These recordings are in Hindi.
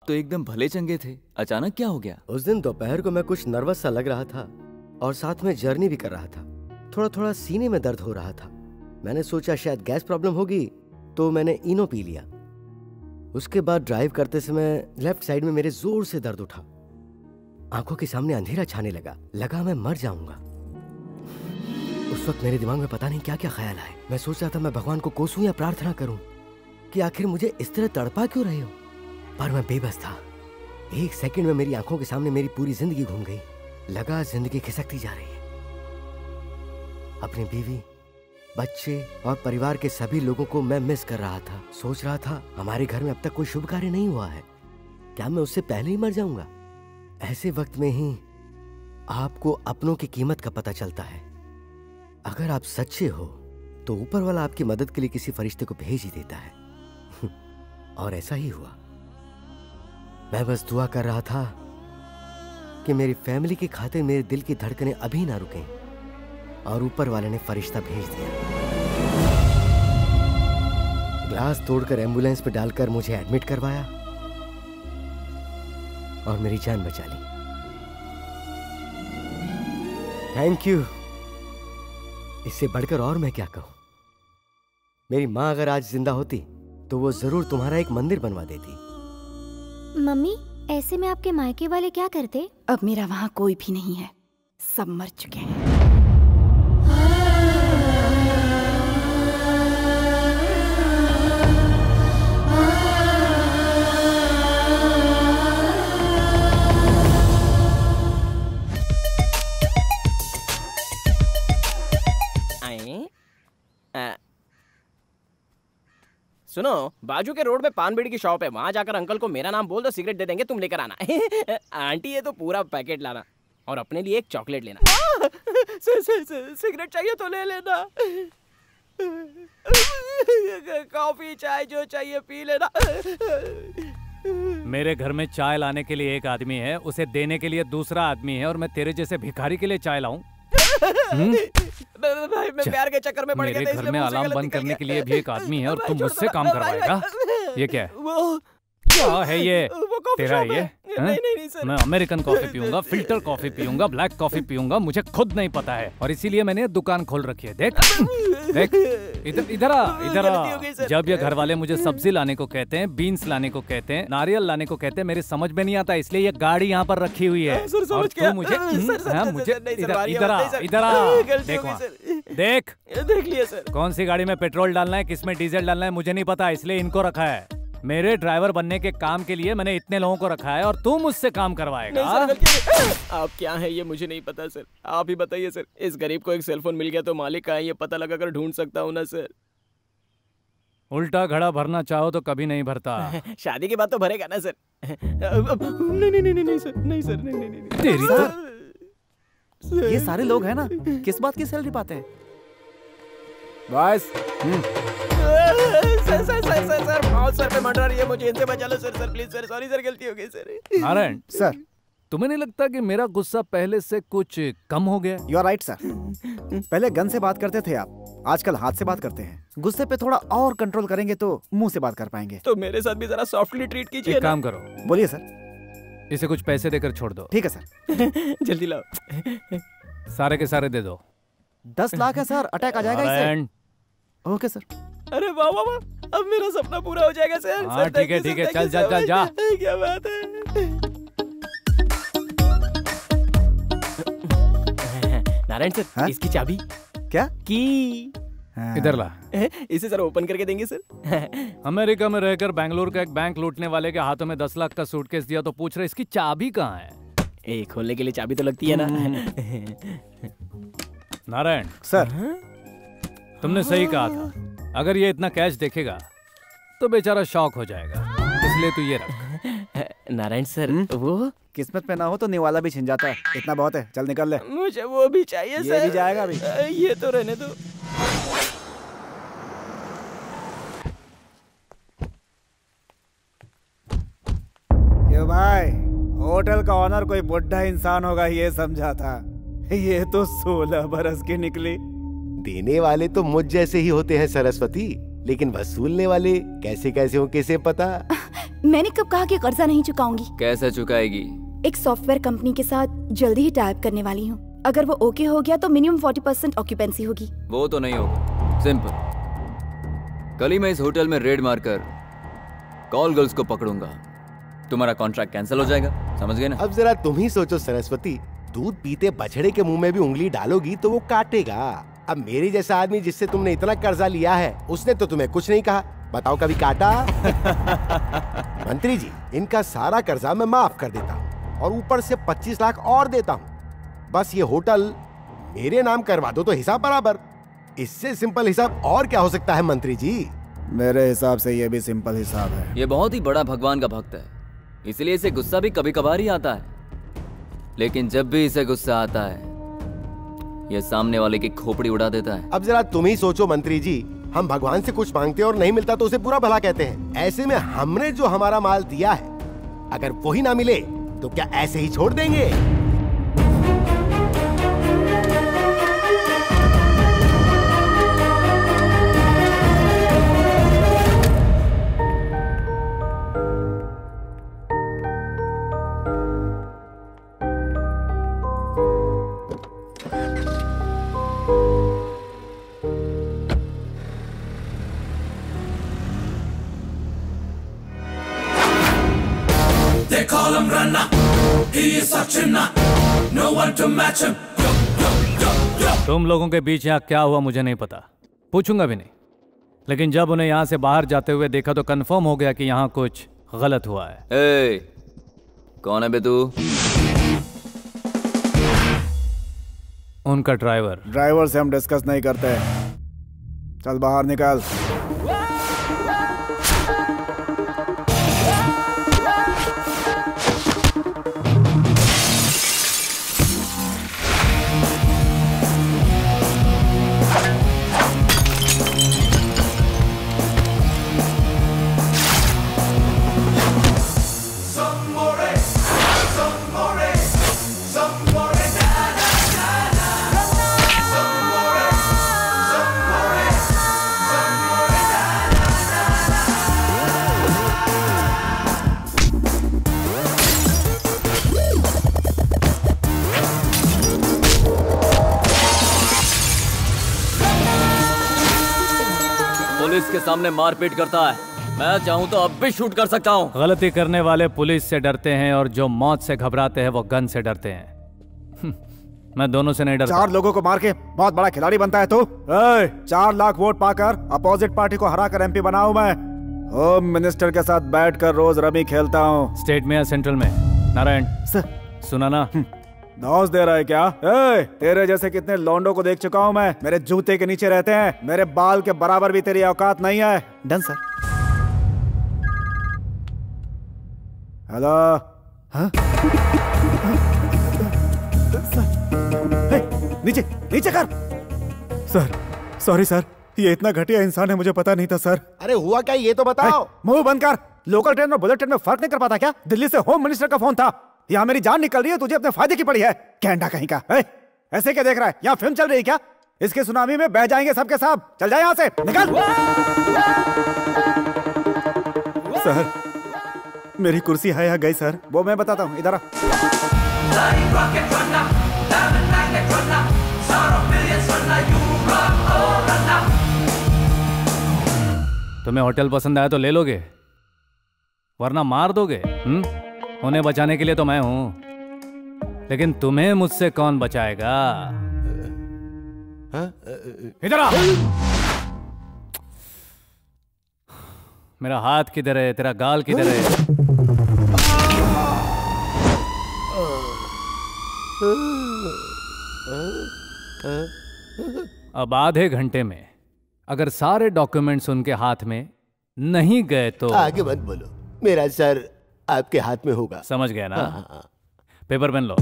तो एकदम भले चंगे थे, अचानक क्या हो गया? उस दिन दोपहर को मैं कुछ नर्वस सा लग रहा था और साथ में जर्नी भी कर रहा था। थोड़ा थोड़ा सीने में दर्द हो रहा था। मैंने सोचा शायद गैस प्रॉब्लम होगी, तो मैंने इनो पी लिया। उसके बाद ड्राइव करते समय लेफ्ट साइड में मेरे जोर से दर्द उठा। आंखों के सामने अंधेरा छाने लगा मैं मर जाऊंगा। उस वक्त मेरे दिमाग में पता नहीं क्या क्या ख्याल आए। मैं सोच रहा था मैं भगवान को कोसूं या प्रार्थना करूं कि आखिर मुझे इस तरह तड़पा क्यों रहे हो, पर मैं बेबस था। एक सेकंड में मेरी आंखों के सामने मेरी पूरी जिंदगी घूम गई। लगा जिंदगी खिसकती जा रही है। अपनी बीवी, बच्चे और परिवार के सभी लोगों को मैं मिस कर रहा था। सोच रहा था हमारे घर में अब तक कोई शुभ कार्य नहीं हुआ है, क्या मैं उससे पहले ही मर जाऊंगा? ऐसे वक्त में ही आपको अपनों की कीमत का पता चलता है। अगर आप सच्चे हो तो ऊपर वाला आपकी मदद के लिए किसी फरिश्ते को भेज ही देता है। और ऐसा ही हुआ। मैं बस दुआ कर रहा था कि मेरी फैमिली की खातिर मेरे दिल की धड़कनें अभी ना रुकें, और ऊपर वाले ने फरिश्ता भेज दिया। ग्लास तोड़कर एम्बुलेंस में डालकर मुझे एडमिट करवाया और मेरी जान बचा ली। Thank you. इससे बढ़कर और मैं क्या कहूं। मेरी माँ अगर आज जिंदा होती तो वो जरूर तुम्हारा एक मंदिर बनवा देती। मम्मी, ऐसे में आपके मायके वाले क्या करते? अब मेरा वहाँ कोई भी नहीं है, सब मर चुके हैं। सुनो, बाजू के रोड पे पान बीड़ी की शॉप है, वहाँ जाकर अंकल को मेरा नाम बोल दो, सिगरेट दे देंगे, तुम लेकर आना। आंटी ये तो पूरा पैकेट लाना और अपने लिए एक चॉकलेट लेना। सिगरेट चाहिए तो ले लेना, कॉफी चाय जो चाहिए पी लेना। मेरे घर में चाय लाने के लिए एक आदमी है, उसे देने के लिए दूसरा आदमी है, और मैं तेरे जैसे भिखारी के लिए चाय लाऊं? भाई मैं प्यार के चक्कर में पड़ गया था, मेरे घर में अलार्म बंद करने के लिए भी एक आदमी है और तुम मुझसे काम करवाएगा? ये क्या है? क्या है ये? तेरा है ये? नहीं सर। मैं अमेरिकन कॉफी पीऊंगा, फिल्टर कॉफी पीऊंगा, ब्लैक कॉफी पीऊंगा, मुझे खुद नहीं पता है, और इसीलिए मैंने दुकान खोल रखी है। देख देख, इधर आ। जब ये घर वाले मुझे सब्जी लाने को कहते हैं, बीन्स लाने को कहते हैं, नारियल लाने को कहते हैं, मेरे समझ में नहीं आता, इसलिए ये गाड़ी यहाँ पर रखी हुई है। और तू मुझे इधर आ, देख लिया सर। कौन सी गाड़ी में पेट्रोल डालना है, किसमें डीजल डालना है मुझे नहीं पता, इसलिए इनको रखा है। मेरे ड्राइवर बनने के काम के लिए मैंने इतने लोगों को रखा है और तू मुझसे काम करवाएगा? आप क्या है ये मुझे नहीं पता सर, आप ही बताइए सर। इस गरीब को एक सेलफोन मिल गया तो मालिक का है ये पता लगा कर ढूंढ सकता हूँ ना सर। उल्टा घड़ा भरना चाहो तो कभी नहीं भरता। शादी के बाद तो भरेगा ना सर। नहीं सर, नहीं सर, नहीं। तेरी सर, ये सारे लोग हैं ना, किस बात की सैलरी पाते हैं? बस सर बहुत सर पे मंडरा रही है, मुझे इनसे बचा लो sir please sir. Sorry sir, गलती हो गई सर। नारायण सर, तुम्हें नहीं लगता कि मेरा गुस्सा पहले से कुछ कम हो गया? You are right sir. पहले गन से बात करते थे आप, आजकल हाथ से बात करते हैं। गुस्से पे थोड़ा और कंट्रोल करेंगे तो मुंह से बात कर पाएंगे। तो मेरे साथ भी जरा सॉफ्टली ट्रीट कीजिए। एक काम करो। बोलिए सर। इसे कुछ पैसे देकर छोड़ दो। ठीक है सर। जल्दी लाओ। सारे के सारे दे दो। 10 लाख है सर, अटैक आ जाएगा इससे। Okay sir. अरे वाह वाह वाह, अब मेरा सपना पूरा हो जाएगा सर। हाँ ठीक है, चल जा। क्या बात है। नारायण सर, हाँ? इसकी चाबी क्या की इधर ला। इसे सर ओपन करके देंगे सर। अमेरिका में रहकर बेंगलुरु का एक बैंक लूटने वाले के हाथों में 10 लाख का सूटकेस दिया तो पूछ रहे इसकी चाबी कहाँ है? खोलने के लिए चाबी तो लगती है ना। नारायण सर, तुमने सही कहा था, अगर ये इतना कैश देखेगा तो बेचारा शॉक हो जाएगा, इसलिए तू ये रख। नारायण सर, वो किस्मत में ना हो तो निवाला भी छिन जाता है। इतना बहुत है, चल निकल ले। मुझे वो भी चाहिए सर। ये भी जाएगा अभी। ये तो रहने दो। क्यों भाई, होटल का ऑनर कोई बुढ़ा इंसान होगा ये समझा था, ये तो 16 बरस की निकली। देने वाले तो मुझ जैसे ही होते हैं सरस्वती, लेकिन वसूलने वाले कैसे कैसे हो किसे पता। मैंने कब कहा कि कर्जा नहीं चुकाऊंगी? कैसे चुकाएगी? एक सॉफ्टवेयर कंपनी के साथ जल्दी ही टाइप करने वाली हूँ। अगर वो ओके हो गया तो मिनिमम 40% ऑक्यूपेंसी होगी। वो तो नहीं होगा, सिंपल। कल ही मैं इस होटल में रेड मारकर कॉल गर्ल्स को पकड़ूंगा, तुम्हारा कॉन्ट्रैक्ट कैंसिल हो जाएगा, समझ गए ना? अब जरा तुम ही सोचो सरस्वती, दूध पीते बछड़े के मुंह में भी उंगली डालोगी तो वो काटेगा। अब मेरे जैसा आदमी जिससे तुमने इतना कर्जा लिया है, उसने तो तुम्हें कुछ नहीं कहा, बताओ कभी काटा? मंत्री जी, इनका सारा कर्जा मैं माफ कर देता हूँ और ऊपर से 25 लाख और देता हूँ। बस ये होटल मेरे नाम करवा दो तो हिसाब बराबर। इससे सिंपल हिसाब और क्या हो सकता है मंत्री जी? मेरे हिसाब से ये भी सिंपल हिसाब है। ये बहुत ही बड़ा भगवान का भक्त है, इसलिए इसे गुस्सा भी कभी कभार ही आता है। लेकिन जब भी इसे गुस्सा आता है, ये सामने वाले की खोपड़ी उड़ा देता है। अब जरा तुम ही सोचो मंत्री जी, हम भगवान से कुछ मांगते हैं और नहीं मिलता तो उसे बुरा भला कहते हैं। ऐसे में हमने जो हमारा माल दिया है, अगर वही ना मिले तो क्या ऐसे ही छोड़ देंगे? तुम लोगों के बीच यहाँ क्या हुआ मुझे नहीं पता, पूछूंगा भी नहीं। लेकिन जब उन्हें यहाँ से बाहर जाते हुए देखा तो कंफर्म हो गया कि यहाँ कुछ गलत हुआ है। ए, कौन है बे तू? उनका ड्राइवर। ड्राइवर से हम डिस्कस नहीं करते, चल बाहर निकल। पुलिस के सामने मारपीट करता है, मैं चाहूं तो अब भी शूट कर सकता हूं। गलती करने वाले पुलिस से डरते हैं और जो मौत से घबराते हैं वो गन से डरते हैं। मैं दोनों से नहीं डरता। 4 लोगों को मार के बहुत बड़ा खिलाड़ी बनता है तू। 4 लाख वोट पाकर अपोजिट पार्टी को हराकर एमपी बना हूं मैं। होम मिनिस्टर के साथ बैठकर रोज रमी खेलता हूं। स्टेट में या सेंट्रल में? नारायण सर, सुना ना? नौज दे रहा है क्या? तेरे जैसे कितने लौंडों को देख चुका हूं मैं, मेरे जूते के नीचे रहते हैं। मेरे बाल के बराबर भी तेरी औकात नहीं है। Done sir. हेलो। हाँ? नीचे नीचे कर। सर सॉरी सर, ये इतना घटिया इंसान है मुझे पता नहीं था सर। अरे हुआ क्या ये तो बताओ। मुंह बंद कर। लोकल ट्रेन और बुलेट ट्रेन में फर्क नहीं कर पाता क्या? दिल्ली से होम मिनिस्टर का फोन था। यहाँ मेरी जान निकल रही है, तुझे अपने फायदे की पड़ी है। कैंडा कहीं का। ऐसे क्या देख रहा है? यहाँ फिल्म चल रही है क्या? इसके सुनामी में बह जाएंगे सबके सब। चल जाए यहाँ से, निकल। सर मेरी कुर्सी है यहाँ गई सर। वो मैं बताता हूँ, इधर आ। तुम्हें होटल पसंद आया तो ले लोगे, वरना मार दोगे। उन्हें बचाने के लिए तो मैं हूं, लेकिन तुम्हें मुझसे कौन बचाएगा? इधर आ। मेरा हाथ किधर है? तेरा गाल किधर है? अब आधे घंटे में अगर सारे डॉक्यूमेंट्स उनके हाथ में नहीं गए तो आगे मत बोलो, मेरा सर आपके हाथ में होगा। समझ गया ना? पेपर पेन लो।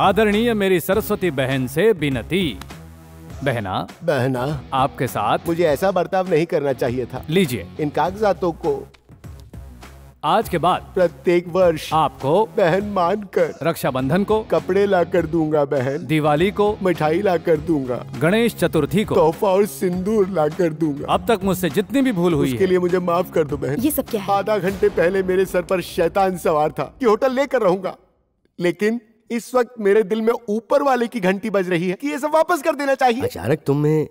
आदरणीय मेरी सरस्वती बहन से विनती। बहना आपके साथ मुझे ऐसा बर्ताव नहीं करना चाहिए था। लीजिए इन कागजातों को। आज के बाद प्रत्येक वर्ष आपको बहन मानकर रक्षाबंधन को कपड़े ला कर दूंगा बहन, दिवाली को मिठाई ला कर दूंगा, गणेश चतुर्थी को तोहफा और सिंदूर ला कर दूंगा। अब तक मुझसे जितनी भी भूल हुई उसके लिए मुझे माफ कर दो बहन। ये सब क्या है? आधा घंटे पहले मेरे सर पर शैतान सवार था कि होटल लेकर रहूंगा, लेकिन इस वक्त मेरे दिल में ऊपर वाले की घंटी बज रही है कि ये सब वापस कर देना चाहिए। अचानक तुम में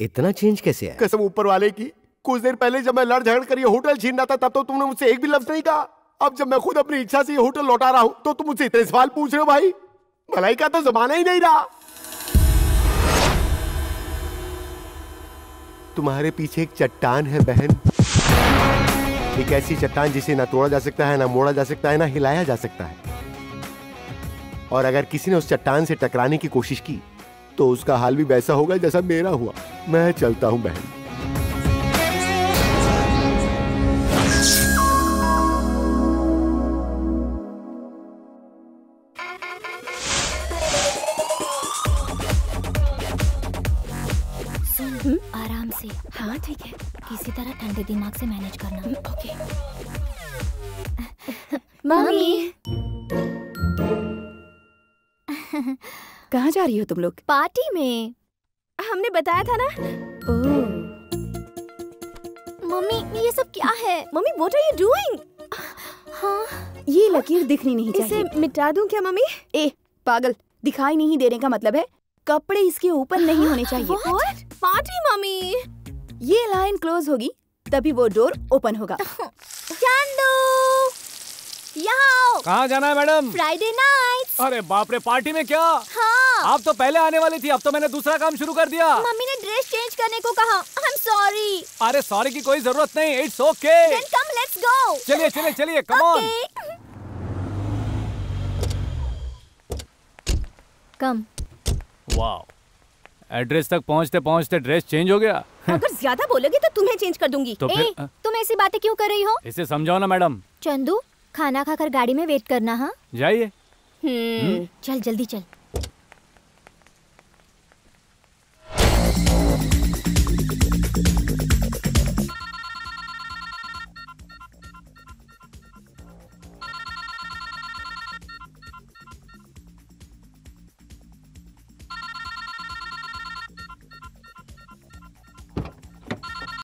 इतना चेंज कैसे आया? कसम ऊपर वाले की, कुछ देर पहले जब मैं लड़ झगड़ कर ये होटल छीन रहा था तब तो तुमने मुझसे एक भी लफ्ज नहीं कहा। अब जब मैं खुद अपनी इच्छा से ये होटल लौटा रहा हूं तो तुम मुझसे इतने सवाल पूछ रहे हो भाई। भलाई का तो जमाना ही नहीं रहा। तुम्हारे पीछे एक चट्टान है बहन, एक ऐसी चट्टान जिसे ना तोड़ा जा सकता है, ना मोड़ा जा सकता है, ना हिलाया जा सकता है। और अगर किसी ने उस चट्टान से टकराने की कोशिश की तो उसका हाल भी वैसा होगा जैसा मेरा हुआ। मैं चलता हूं बहन। आराम से। हाँ ठीक है। किसी तरह ठंडे दिमाग से मैनेज करना। ओके। मम्मी कहाँ जा रही हो तुम लोग? पार्टी में। हमने बताया था ना। ओह मम्मी ये सब क्या है? Mummy what are you doing? हाँ ये लकीर दिखनी नहीं चाहिए। इसे मिटा दूं क्या मम्मी? ए पागल, दिखाई नहीं देने का मतलब है कपड़े इसके ऊपर नहीं होने चाहिए। What? Party mummy. ये लाइन क्लोज होगी तभी वो डोर ओपन होगा। चांदू यहाँ। कहाँ जाना है मैडम? Friday night. अरे बाप रे, पार्टी में क्या? हाँ। आप तो पहले आने वाली थी, अब तो मैंने दूसरा काम शुरू कर दिया। मम्मी ने ड्रेस चेंज करने को कहा। I am sorry. अरे सॉरी की कोई जरूरत नहीं, it's okay. Then come let's go. चलिए चलिए चलिए, come on. Come. Wow, address तक पहुंचते पहुंचते ड्रेस चेंज हो गया। अगर ज्यादा बोलोगे तो तुम्हें चेंज कर दूंगी। तो फिर तुम ऐसी बातें क्यों कर रही हो? इसे समझाओ ना मैडम। चंदू खाना खाकर गाड़ी में वेट करना। हाँ जाइए। चल जल्दी चल।